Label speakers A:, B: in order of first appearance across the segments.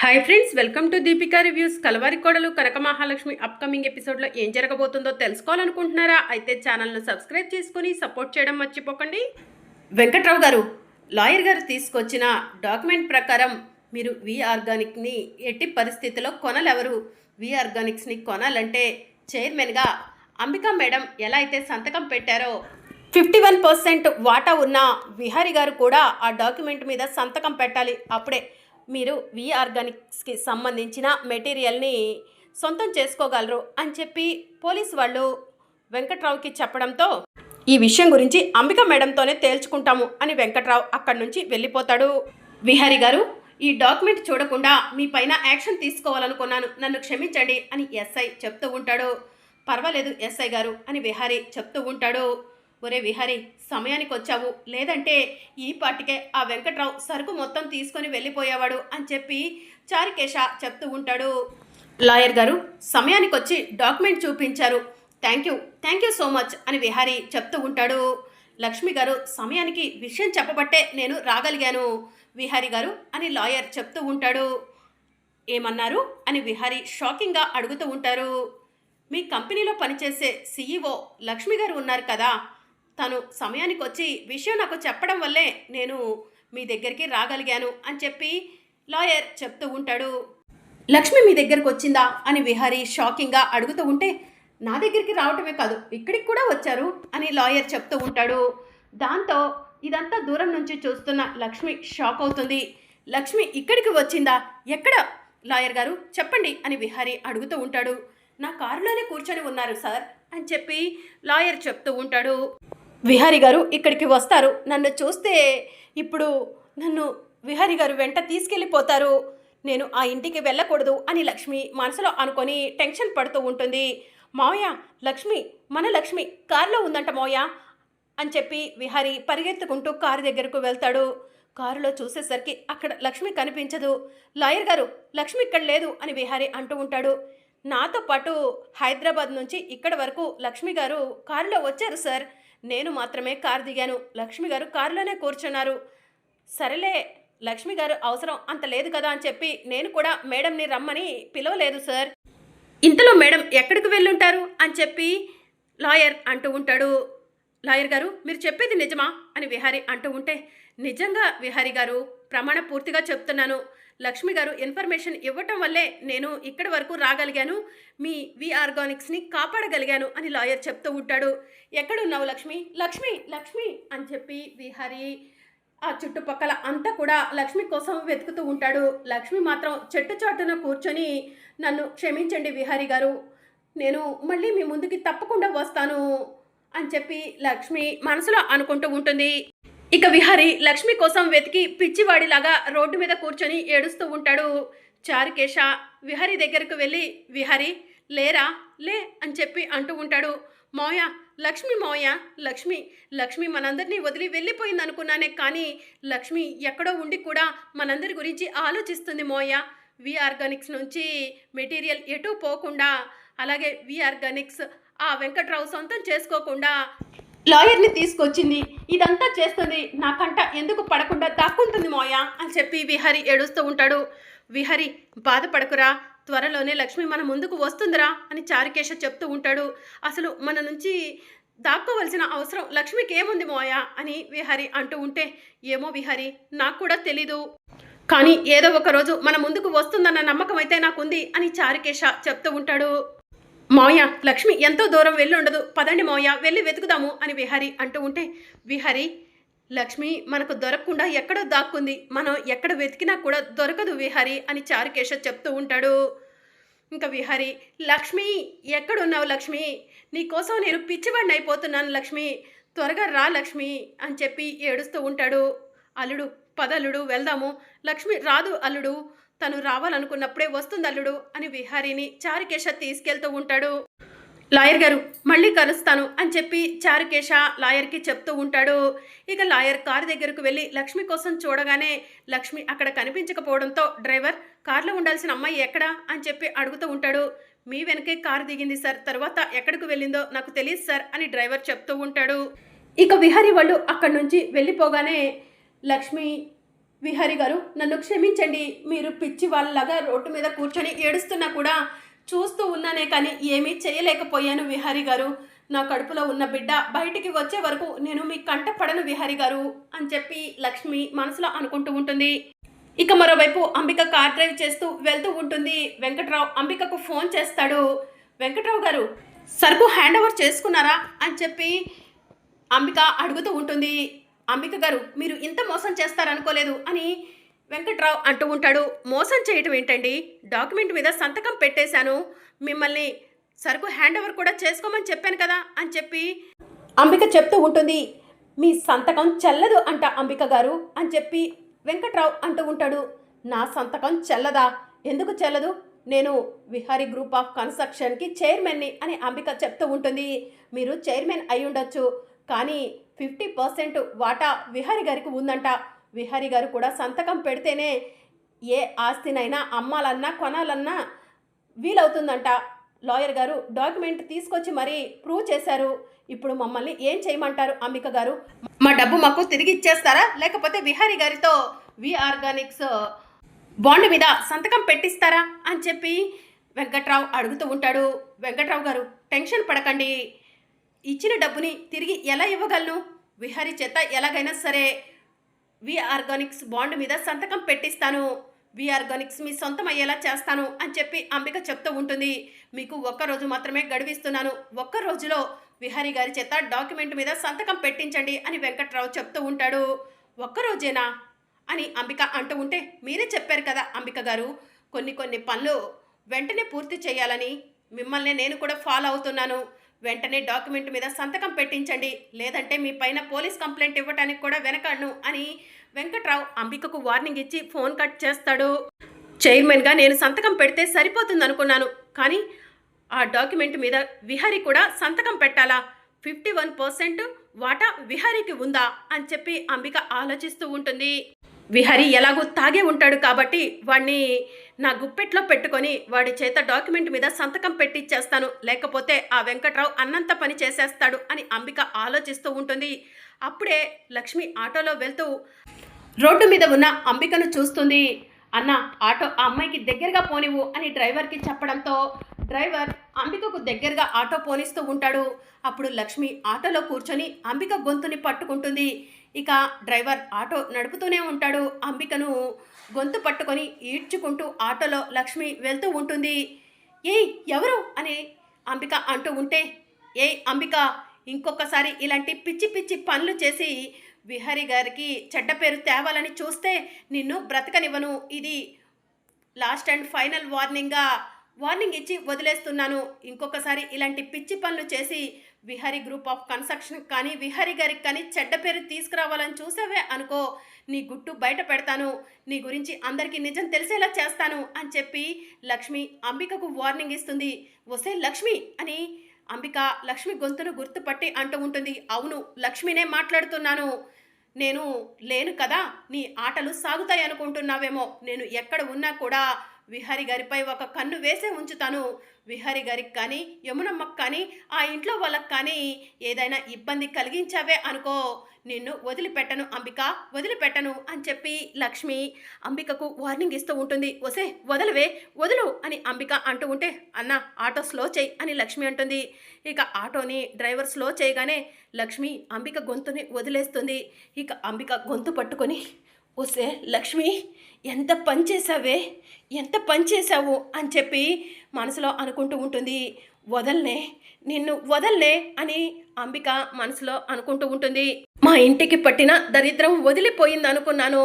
A: Hi friends, welcome to Deepika reviews. Kalavari Kodalu Kanaka Mahalakshmi upcoming ఎపిసోడ్లో ఏం జరగబోతుందో తెలుసుకోవాలనుకుంటున్నారా? అయితే ఛానల్ను సబ్స్క్రైబ్ చేసుకుని సపోర్ట్ చేయడం మర్చిపోకండి. వెంకట్రావు గారు, లాయర్ గారు తీసుకొచ్చిన డాక్యుమెంట్ ప్రకారం మీరు వి ఆర్గానిక్ని ఎట్టి పరిస్థితిలో కొనలెవరు. వి ఆర్గానిక్స్ని కొనాలంటే చైర్మన్గా అంబికా మేడం ఎలా అయితే సంతకం పెట్టారో 51% వాటా ఉన్న విహారీ గారు కూడా ఆ డాక్యుమెంట్ మీద సంతకం పెట్టాలి. అప్పుడే మీరు వి ఆర్గానిక్స్కి సంబంధించిన మెటీరియల్ని సొంతం చేసుకోగలరు అని చెప్పి పోలీసు వాళ్ళు వెంకట్రావుకి చెప్పడంతో ఈ విషయం గురించి అంబిక మేడంతోనే తేల్చుకుంటాము అని వెంకట్రావు అక్కడి నుంచి వెళ్ళిపోతాడు. విహారీ గారు, ఈ డాక్యుమెంట్ చూడకుండా మీ పైన యాక్షన్ తీసుకోవాలనుకున్నాను, నన్ను క్షమించండి అని ఎస్ఐ చెప్తూ ఉంటాడు. పర్వాలేదు ఎస్ఐ గారు అని విహారీ చెప్తూ ఉంటాడు. ఒరే విహారీ, సమయానికి వచ్చావు, లేదంటే ఈ పాటికే ఆ వెంకట్రావు సరుకు మొత్తం తీసుకొని వెళ్ళిపోయేవాడు అని చెప్పి చారుకేశ చెప్తూ ఉంటాడు. లాయర్ గారు, సమయానికి వచ్చి డాక్యుమెంట్ చూపించారు, థ్యాంక్ యూ సో మచ్ అని విహారీ చెప్తూ ఉంటాడు. లక్ష్మి గారు, సమయానికి విషయం చెప్పబట్టే నేను రాగలిగాను విహారీ గారు అని లాయర్ చెప్తూ ఉంటాడు. ఏమన్నారు అని విహారీ షాకింగ్గా అడుగుతూ ఉంటారు. మీ కంపెనీలో పనిచేసే సీఈఓ లక్ష్మి గారు ఉన్నారు కదా, తను సమయానికి వచ్చి విషయం నాకు చెప్పడం వల్లే నేను మీ దగ్గరికి రాగలిగాను అని చెప్పి లాయర్ చెప్తూ ఉంటాడు. లక్ష్మి మీ దగ్గరకు వచ్చిందా అని విహారీ షాకింగ్గా అడుగుతూ ఉంటే, నా దగ్గరికి రావటమే కాదు ఇక్కడికి కూడా వచ్చారు అని లాయర్ చెప్తూ ఉంటాడు. దాంతో ఇదంతా దూరం నుంచి చూస్తున్న లక్ష్మి షాక్ అవుతుంది. లక్ష్మి ఇక్కడికి వచ్చిందా? ఎక్కడ? లాయర్ గారు చెప్పండి అని విహారీ అడుగుతూ ఉంటాడు. నా కారులోనే కూర్చొని ఉన్నారు సార్ అని చెప్పి లాయర్ చెప్తూ ఉంటాడు. విహారీ గారు ఇక్కడికి వస్తారు, నన్ను చూస్తే ఇప్పుడు నన్ను విహారీ గారు వెంట తీసుకెళ్ళిపోతారు, నేను ఆ ఇంటికి వెళ్ళకూడదు అని లక్ష్మి మనసులో అనుకొని టెన్షన్ పడుతూ ఉంటుంది. మావయ్య, మన లక్ష్మి కారులో ఉందంట మావయ్య అని చెప్పి విహారీ పరిగెత్తుకుంటూ కారు దగ్గరకు వెళ్తాడు. కారులో చూసేసరికి అక్కడ లక్ష్మి కనిపించదు. లాయర్ గారు, లక్ష్మి ఇక్కడ లేదు అని విహారీ అంటూ ఉంటాడు. నాతో పాటు హైదరాబాద్ నుంచి ఇక్కడ వరకు లక్ష్మి గారు కారులో వచ్చారు సార్, నేను మాత్రమే కారు దిగాను, లక్ష్మి గారు కారులోనే కూర్చున్నారు. సరేలే, లక్ష్మి గారు అవసరం అంత లేదు కదా అని చెప్పి నేను కూడా మేడంని రమ్మని పిలవలేదు సార్. ఇంతలో మేడం ఎక్కడికి వెళ్ళుంటారు అని చెప్పి లాయర్ అంటూ ఉంటాడు. లాయర్ గారు, మీరు చెప్పేది నిజమా అని విహారీ అంటూ ఉంటే, నిజంగా విహారీ గారు, ప్రమాణ పూర్తిగా చెప్తున్నాను, లక్ష్మి గారు ఇన్ఫర్మేషన్ ఇవ్వటం వల్లే నేను ఇక్కడి వరకు రాగలిగాను, మీ వి ఆర్గానిక్స్ని కాపాడగలిగాను అని లాయర్ చెప్తూ ఉంటాడు. ఎక్కడున్నావు లక్ష్మి, లక్ష్మి లక్ష్మి అని చెప్పి విహారీ ఆ చుట్టుపక్కల అంతా కూడా లక్ష్మి కోసం వెతుకుతూ ఉంటాడు. లక్ష్మి మాత్రం చెట్టు చాటున కూర్చొని, నన్ను క్షమించండి విహారీ గారు, నేను మళ్ళీ మీ ముందుకి తప్పకుండా వస్తాను అని చెప్పి లక్ష్మి మనసులో అనుకుంటూ ఉంటుంది. ఇక విహారీ లక్ష్మి కోసం వెతికి పిచ్చివాడిలాగా రోడ్డు మీద కూర్చొని ఏడుస్తూ ఉంటాడు. చారుకేశ విహారీ దగ్గరకు వెళ్ళి, విహారీ లేరా, లే అని చెప్పి అంటూ ఉంటాడు. మోయ, లక్ష్మి మోయ, లక్ష్మి మనందరినీ వదిలి వెళ్ళిపోయింది అనుకున్నానే, కానీ లక్ష్మి ఎక్కడో ఉండి కూడా మనందరి గురించి ఆలోచిస్తుంది మోయ. వి ఆర్గానిక్స్ నుంచి మెటీరియల్ ఎటు పోకుండా, అలాగే వి ఆర్గానిక్స్ ఆ వెంకట్రావు సొంతం చేసుకోకుండా లాయర్ని తీసుకొచ్చింది, ఇదంతా చేస్తుంది, నాకంట ఎందుకు పడకుండా దాక్కుంటుంది మోయ అని చెప్పి విహారీ ఏడుస్తూ ఉంటాడు. విహారీ బాధపడకురా, త్వరలోనే లక్ష్మి మన ముందుకు వస్తుందిరా అని చారుకేశ చెప్తూ ఉంటాడు. అసలు మన నుంచి దాక్కోవలసిన అవసరం లక్ష్మికి ఏముంది మోయ అని విహారీ అంటూ ఉంటే, ఏమో విహారీ, నాకు కూడా తెలీదు, కానీ ఏదో ఒక రోజు మన ముందుకు వస్తుందన్న నమ్మకం అయితే నాకుంది అని చారుకేశ చెప్తూ ఉంటాడు. మోయ, లక్ష్మి ఎంతో దూరం వెళ్ళి ఉండదు, పదండి మోయ వెళ్ళి వెతుకుదాము అని విహారీ అంటూ ఉంటే, విహారీ లక్ష్మి మనకు దొరకకుండా ఎక్కడో దాక్కుంది, మనం ఎక్కడ వెతికినా కూడా దొరకదు విహారీ అని చారుకేశ చెప్తూ ఉంటాడు. ఇంకా విహారీ, లక్ష్మి ఎక్కడున్నావు లక్ష్మి, నీకోసం నేను పిచ్చివాడిని అయిపోతున్నాను లక్ష్మి, త్వరగా రా లక్ష్మి అని చెప్పి ఏడుస్తూ ఉంటాడు. అల్లుడు, పదల్లుడు వెళ్దాము, లక్ష్మి రాదు అల్లుడు, తను రావాలనుకున్నప్పుడే వస్తుంది అల్లుడు అని విహారీని చారుకేశ తీసుకెళ్తూ ఉంటాడు. లాయర్ గారు, మళ్ళీ కలుస్తాను అని చెప్పి చారుకేశ లాయర్కి చెప్తూ ఉంటాడు. ఇక లాయర్ కారు దగ్గరకు వెళ్ళి లక్ష్మి కోసం చూడగానే లక్ష్మి అక్కడ కనిపించకపోవడంతో, డ్రైవర్, కారులో ఉండాల్సిన అమ్మాయి ఎక్కడా అని చెప్పి అడుగుతూ ఉంటాడు. మీ వెనకే కారు దిగింది సార్, తర్వాత ఎక్కడికి వెళ్ళిందో నాకు తెలియదు సార్ అని డ్రైవర్ చెప్తూ ఉంటాడు. ఇక విహారీ వాళ్ళు అక్కడి నుంచి వెళ్ళిపోగానే లక్ష్మి విహారి గారు నన్ను క్షమించండి. మీరు పిచ్చి వాళ్ళలాగా రోడ్డు మీద కూర్చొని ఏడుస్తున్నా కూడా చూస్తూ ఉన్నానే కానీ ఏమీ చేయలేకపోయాను విహారి గారు. నా కడుపులో ఉన్న బిడ్డ బయటికి వచ్చే వరకు నేను మీ కంట పడను విహారి గారు అని చెప్పి లక్ష్మి మనసులో అనుకుంటూ ఉంటుంది. ఇక మరోవైపు అంబిక కార్ డ్రైవ్ చేస్తూ వెళ్తూ ఉంటుంది. వెంకట్రావు అంబికకు ఫోన్ చేస్తాడు. వెంకట్రావు గారు సరుకు హ్యాండ్ ఓవర్ చేసుకున్నారా అని చెప్పి అంబిక అడుగుతూ ఉంటుంది. అంబిక గారు మీరు ఇంత మోసం చేస్తారనుకోలేదు అని వెంకట్రావు అంటూ ఉంటాడు. మోసం చేయటం ఏంటండి, డాక్యుమెంట్ మీద సంతకం పెట్టేశాను, మిమ్మల్ని సరుకు హ్యాండ్ ఓవర్ కూడా చేసుకోమని చెప్పాను కదా అని చెప్పి అంబిక చెప్తూ ఉంటుంది. మీ సంతకం చెల్లదు అంట అంబిక గారు అని చెప్పి వెంకట్రావు అంటూ ఉంటాడు. నా సంతకం చెల్లదా? ఎందుకు చెల్లదు? నేను విహారీ గ్రూప్ ఆఫ్ కన్స్ట్రక్షన్కి చైర్మన్ని అని అంబిక చెప్తూ ఉంటుంది. మీరు చైర్మన్ అయి ఉండొచ్చు, కానీ 50% వాటా విహారీ గారికి ఉందంట. విహారీ గారు కూడా సంతకం పెడితేనే ఏ ఆస్తినైనా అమ్మాలన్నా కొనాలన్నా వీలవుతుందంట. లాయర్ గారు డాక్యుమెంట్ తీసుకొచ్చి మరీ ప్రూవ్ చేశారు. ఇప్పుడు మమ్మల్ని ఏం చేయమంటారు అంబిక గారు? మా డబ్బు మాకు తిరిగి ఇచ్చేస్తారా, లేకపోతే విహారీ గారితో వి ఆర్గానిక్స్ బాండ్ మీద సంతకం పెట్టిస్తారా అని చెప్పి వెంకట్రావు అడుగుతూ ఉంటాడు. వెంకట్రావు గారు టెన్షన్ పడకండి, ఇచ్చిన డబ్బుని తిరిగి ఎలా ఇవ్వగలను? విహారీ చేత ఎలాగైనా సరే వి ఆర్గానిక్స్ బాండ్ మీద సంతకం పెట్టిస్తాను, వి ఆర్గానిక్స్ మీ సొంతం అయ్యేలా చేస్తాను అని చెప్పి అంబిక చెప్తూ ఉంటుంది. మీకు ఒక్కరోజు మాత్రమే గడువిస్తున్నాను, ఒక్క రోజులో విహారీ గారి చేత డాక్యుమెంట్ మీద సంతకం పెట్టించండి అని వెంకట్రావు చెప్తూ ఉంటాడు. ఒక్కరోజేనా అని అంబిక అంటూ ఉంటే, మీరే చెప్పారు కదా అంబిక గారు, కొన్ని పనులు వెంటనే పూర్తి చేయాలని, మిమ్మల్ని నేను కూడా ఫాలో అవుతున్నాను. వెంటనే డాక్యుమెంట్ మీద సంతకం పెట్టించండి, లేదంటే మీ పైన పోలీస్ కంప్లైంట్ ఇవ్వడానికి కూడా వెనకను అని వెంకట్రావు అంబికకు వార్నింగ్ ఇచ్చి ఫోన్ కట్ చేస్తాడు. చైర్మన్గా నేను సంతకం పెడితే సరిపోతుంది అనుకున్నాను, కానీ ఆ డాక్యుమెంట్ మీద విహారీ కూడా సంతకం పెట్టాలా? 51% వాటా విహారీకి ఉందా అని చెప్పి అంబిక ఆలోచిస్తూ ఉంటుంది. విహారీ ఎలాగో తాగే ఉంటాడు కాబట్టి వాడిని నా గుప్పెట్లో పెట్టుకొని వాడి చేత డాక్యుమెంట్ మీద సంతకం పెట్టిచ్చేస్తాను, లేకపోతే ఆ వెంకట్రావు అన్నంత పని చేసేస్తాడు అని అంబిక ఆలోచిస్తూ ఉంటుంది. అప్పుడే లక్ష్మి ఆటోలో వెళ్తూ రోడ్డు మీద ఉన్న అంబికను చూస్తుంది. అన్న ఆటో ఆ అమ్మాయికి దగ్గరగా పోనివ్వు అని డ్రైవర్కి చెప్పడంతో డ్రైవర్ అంబికకు దగ్గరగా ఆటో పోనిస్తూ ఉంటాడు. అప్పుడు లక్ష్మి ఆటోలో కూర్చొని అంబిక గొంతుని పట్టుకుంటుంది. ఇక డ్రైవర్ ఆటో నడుపుతూనే ఉంటాడు. అంబికను గొంతు పట్టుకొని ఈడ్చుకుంటూ ఆటోలో లక్ష్మి వెళ్తూ ఉంటుంది. ఏయ్ ఎవరు అని అంబిక అంటూ ఉంటే, ఏయ్ అంబిక, ఇంకొకసారి ఇలాంటి పిచ్చి పిచ్చి పనులు చేసి విహారీ గారికి చెడ్డ పేరు తేవాలని చూస్తే నిన్ను బ్రతకనివ్వను. ఇది లాస్ట్ అండ్ ఫైనల్ వార్నింగ్ ఇచ్చి వదిలేస్తున్నాను. ఇంకొకసారి ఇలాంటి పిచ్చి పనులు చేసి విహారీ గ్రూప్ ఆఫ్ కన్స్ట్రక్షన్ కానీ విహారీ గారికి కానీ చెడ్డ పేరు తీసుకురావాలని చూసావే అనుకో, నీ గుట్టు బయట పెడతాను, నీ గురించి అందరికీ నిజం తెలిసేలా చేస్తాను అని చెప్పి లక్ష్మి అంబికకు వార్నింగ్ ఇస్తుంది. వసే లక్ష్మి అని అంబిక లక్ష్మి గొంతును గుర్తుపట్టి అంటూ ఉంటుంది. అవును, లక్ష్మినే మాట్లాడుతున్నాను. నేను లేను కదా, నీ ఆటలు సాగుతాయి అనుకుంటున్నావేమో. నేను ఎక్కడ ఉన్నా కూడా విహారీ గారిపై ఒక కన్ను వేసే ఉంచుతాను. విహారీ గారికి కానీ యమునమ్మకు కానీ ఆ ఇంట్లో వాళ్ళకి కానీ ఏదైనా ఇబ్బంది కలిగించావే అనుకో, నిన్ను వదిలిపెట్టను అంబిక, వదిలిపెట్టను అని చెప్పి లక్ష్మి అంబికకు వార్నింగ్ ఇస్తూ ఉంటుంది. వసే వదులు అని అంబిక అంటూ ఉంటే, అన్న ఆటో స్లో చేయి అని లక్ష్మి అంటుంది. ఇక ఆటోని డ్రైవర్ స్లో చేయగానే లక్ష్మి అంబిక గొంతుని వదిలేస్తుంది. ఇక అంబిక గొంతు పట్టుకొని, వసే లక్ష్మి, ఎంత పని చేసావు అని చెప్పి మనసులో అనుకుంటూ ఉంటుంది. నిన్ను వదల్నే అని అంబిక మనసులో అనుకుంటూ ఉంటుంది. మా ఇంటికి పట్టిన దరిద్రం వదిలిపోయింది అనుకున్నాను,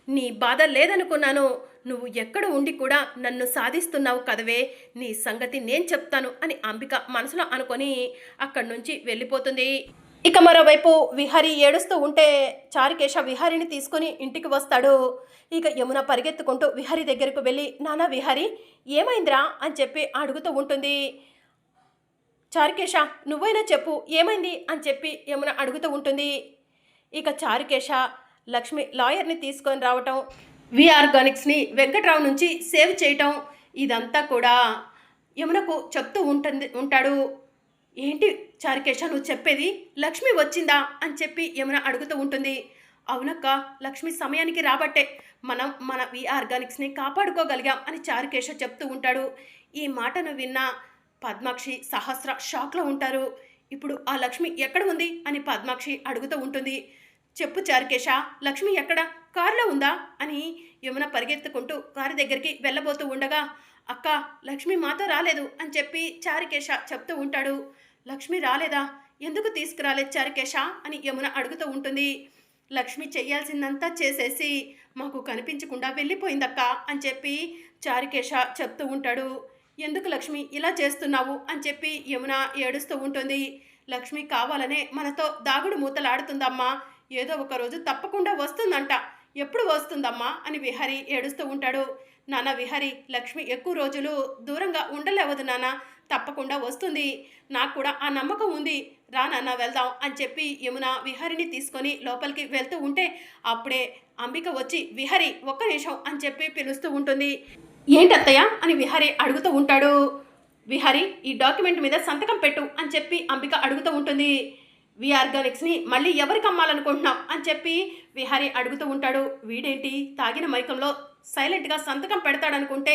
A: నీ బాధ లేదనుకున్నాను. నువ్వు ఎక్కడ ఉండి కూడా నన్ను సాధిస్తున్నావు కదవే, నీ సంగతి నేను చెప్తాను అని అంబిక మనసులో అనుకొని అక్కడి నుంచి వెళ్ళిపోతుంది. ఇక మరోవైపు విహారీ ఏడుస్తూ ఉంటే చారుకేశ విహారీని తీసుకుని ఇంటికి వస్తాడు. ఇక యమున పరిగెత్తుకుంటూ విహారీ దగ్గరకు వెళ్ళి, నానా విహారీ ఏమైందిరా అని చెప్పి అడుగుతూ ఉంటుంది. చారుకేశ నువ్వైనా చెప్పు ఏమైంది అని చెప్పి యమున అడుగుతూ ఉంటుంది. ఇక చారుకేశ లక్ష్మి లాయర్ని తీసుకొని రావటం, వి ఆర్గానిక్స్ని వెంకట్రావు నుంచి సేవ్ చేయటం, ఇదంతా కూడా యమునకు చెప్తూ ఉంటాడు. ఏంటి చారుకేశ నువ్వు చెప్పేది, లక్ష్మి వచ్చిందా అని చెప్పి యమున అడుగుతూ ఉంటుంది. అవునక్క, లక్ష్మి సమయానికి రాబట్టే మనం మన వి ఆర్గానిక్స్ని కాపాడుకోగలిగాం అని చారుకేశ చెప్తూ ఉంటాడు. ఈ మాటను విన్న పద్మాక్షి, సహస్ర షాక్లో ఉంటారు. ఇప్పుడు ఆ లక్ష్మి ఎక్కడ ఉంది అని పద్మాక్షి అడుగుతూ ఉంటుంది. చెప్పు చారుకేశ, లక్ష్మి ఎక్కడ? కారులో ఉందా అని యమున పరిగెత్తుకుంటూ కారు దగ్గరికి వెళ్ళబోతూ ఉండగా, అక్క, లక్ష్మి మాతో రాలేదు అని చెప్పి చారుకేశ చెప్తూ ఉంటాడు. లక్ష్మి రాలేదా? ఎందుకు తీసుకురాలేదు చారుకేశ అని యమున అడుగుతూ ఉంటుంది. లక్ష్మి చెయ్యాల్సిందంతా చేసేసి మాకు కనిపించకుండా వెళ్ళిపోయిందక్క అని చెప్పి చారుకేశ చెప్తూ ఉంటాడు. ఎందుకు లక్ష్మి ఇలా చేస్తున్నావు అని చెప్పి యమున ఏడుస్తూ ఉంటుంది. లక్ష్మి కావాలనే మనతో దాగుడు మూతలాడుతుందమ్మా, ఏదో ఒక రోజు తప్పకుండా వస్తుందంట, ఎప్పుడు వస్తుందమ్మా అని విహారి ఏడుస్తూ ఉంటాడు. నాన్న విహారి, లక్ష్మి ఎక్కువ రోజులు దూరంగా ఉండలేవదు నాన్న, తప్పకుండా వస్తుంది, నాకు కూడా ఆ నమ్మకం ఉంది, రా నాన్న వెళ్దాం అని చెప్పి యమున విహారిని తీసుకొని లోపలికి వెళ్తూ ఉంటే అప్పుడే అంబిక వచ్చి విహారి ఒక్క నిమిషం అని చెప్పి పిలుస్తూ ఉంటుంది. ఏంటత్తయ్య అని విహారి అడుగుతూ ఉంటాడు. విహారి, ఈ డాక్యుమెంట్ మీద సంతకం పెట్టు అని చెప్పి అంబిక అడుగుతూ ఉంటుంది. వి ఆర్గానిక్స్ని మళ్ళీ ఎవరికి అమ్మాలనుకుంటున్నాం అని చెప్పి విహారి అడుగుతూ ఉంటాడు. వీడేంటి తాగిన మైకంలో సైలెంట్గా సంతకం పెడతాడనుకుంటే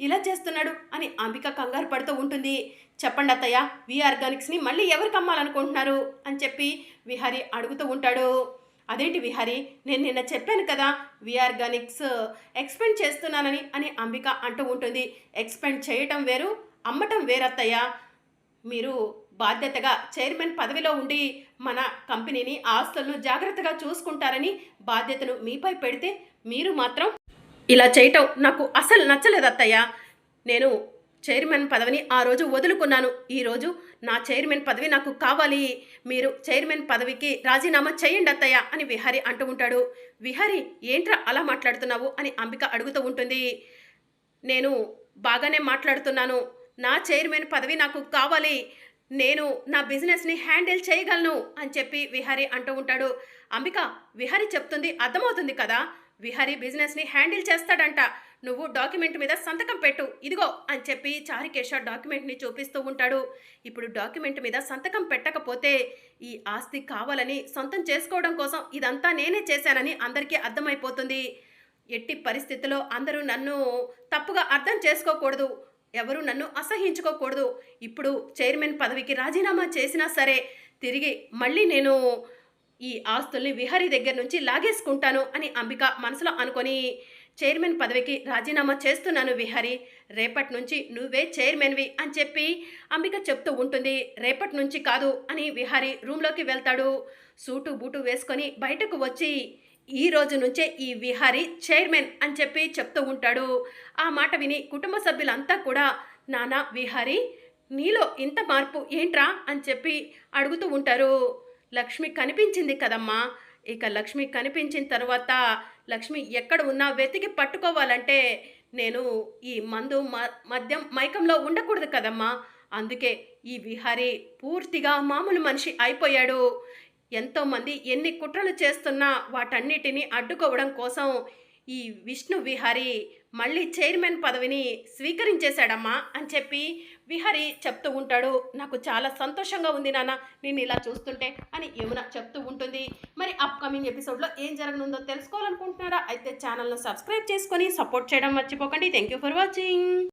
A: ఇలా చేస్తున్నాడు అని అంబిక కంగారు పడుతూ ఉంటుంది. చెప్పండి అత్తయ్య, వి ఆర్గానిక్స్ని మళ్ళీ ఎవరికి అమ్మాలనుకుంటున్నారు అని చెప్పి విహారి అడుగుతూ ఉంటాడు. అదేంటి విహారి, నేను నిన్న చెప్పాను కదా వి ఆర్గానిక్స్ ఎక్స్పెండ్ చేస్తున్నానని అని అంబిక అంటూ ఉంటుంది. ఎక్స్పెండ్ చేయటం వేరు, అమ్మటం వేరత్తయ్య. మీరు బాధ్యతగా చైర్మన్ పదవిలో ఉండి మన కంపెనీని, ఆస్తులను జాగ్రత్తగా చూసుకుంటారని బాధ్యతను మీపై పెడితే మీరు మాత్రం ఇలా చేయటం నాకు అసలు నచ్చలేదు అత్తయ్య. నేను చైర్మన్ పదవిని ఆ రోజు వదులుకున్నాను, ఈరోజు నా చైర్మన్ పదవి నాకు కావాలి, మీరు చైర్మన్ పదవికి రాజీనామా చేయండి అత్తయ్య అని విహారి అంటూ ఉంటాడు. విహారి, ఏంట్రా అలా మాట్లాడుతున్నావు అని అంబిక అడుగుతూ ఉంటుంది. నేను బాగానే మాట్లాడుతున్నాను, నా చైర్మన్ పదవి నాకు కావాలి, నేను నా బిజినెస్ని హ్యాండిల్ చేయగలను అని చెప్పి విహారి అంటూ ఉంటాడు. అంబిక, విహారి చెప్తుంది అర్థమవుతుంది కదా, విహారి బిజినెస్ని హ్యాండిల్ చేస్తాడంట, నువ్వు డాక్యుమెంట్ మీద సంతకం పెట్టు, ఇదిగో అని చెప్పి చారుకేశ డాక్యుమెంట్ని చూపిస్తూ ఉంటాడు. ఇప్పుడు డాక్యుమెంట్ మీద సంతకం పెట్టకపోతే ఈ ఆస్తి కావాలని సొంతం చేసుకోవడం కోసం ఇదంతా నేనే చేశానని అందరికీ అర్థమైపోతుంది. ఎట్టి పరిస్థితుల్లో అందరూ నన్ను తప్పుగా అర్థం చేసుకోకూడదు, ఎవరు నన్ను అసహించుకోకూడదు. ఇప్పుడు చైర్మన్ పదవికి రాజీనామా చేసినా సరే తిరిగి మళ్ళీ నేను ఈ ఆస్తుల్ని విహారీ దగ్గర నుంచి లాగేసుకుంటాను అని అంబిక మనసులో అనుకొని, చైర్మన్ పదవికి రాజీనామా చేస్తున్నాను విహారీ, రేపటి నుంచి నువ్వే చైర్మన్వి అని చెప్పి అంబిక చెప్తూ ఉంటుంది. రేపటి నుంచి కాదు అని విహారీ రూమ్లోకి వెళ్తాడు. సూటు బూటు వేసుకొని బయటకు వచ్చి ఈ రోజు నుంచే ఈ విహారీ చైర్మన్ అని చెప్పి చెప్తూ ఉంటాడు. ఆ మాట విని కుటుంబ సభ్యులంతా కూడా, నానా విహారీ, నీలో ఇంత మార్పు ఏంట్రా అని చెప్పి అడుగుతూ ఉంటారు. లక్ష్మి కనిపించింది కదమ్మా, ఇక లక్ష్మి కనిపించిన తర్వాత లక్ష్మి ఎక్కడ ఉన్నా వెతికి పట్టుకోవాలంటే నేను ఈ మందు మద్యం మైకంలో ఉండకూడదు కదమ్మా, అందుకే ఈ విహారీ పూర్తిగా మామూలు మనిషి అయిపోయాడు. ఎంతోమంది ఎన్ని కుట్రలు చేస్తున్నా వాటన్నిటిని అడ్డుకోవడం కోసం ఈ విష్ణు విహారీ మళ్ళీ చైర్మన్ పదవిని స్వీకరించేశాడమ్మా అని చెప్పి విహారీ చెప్తూ ఉంటాడు. నాకు చాలా సంతోషంగా ఉంది నాన్న నేను ఇలా చూస్తుంటే అని యమున చెప్తూ ఉంటుంది. మరి అప్కమింగ్ ఎపిసోడ్లో ఏం జరగనుందో తెలుసుకోవాలనుకుంటున్నారా? అయితే ఛానల్ను సబ్స్క్రైబ్ చేసుకొని సపోర్ట్ చేయడం మర్చిపోకండి. Thank you for watching.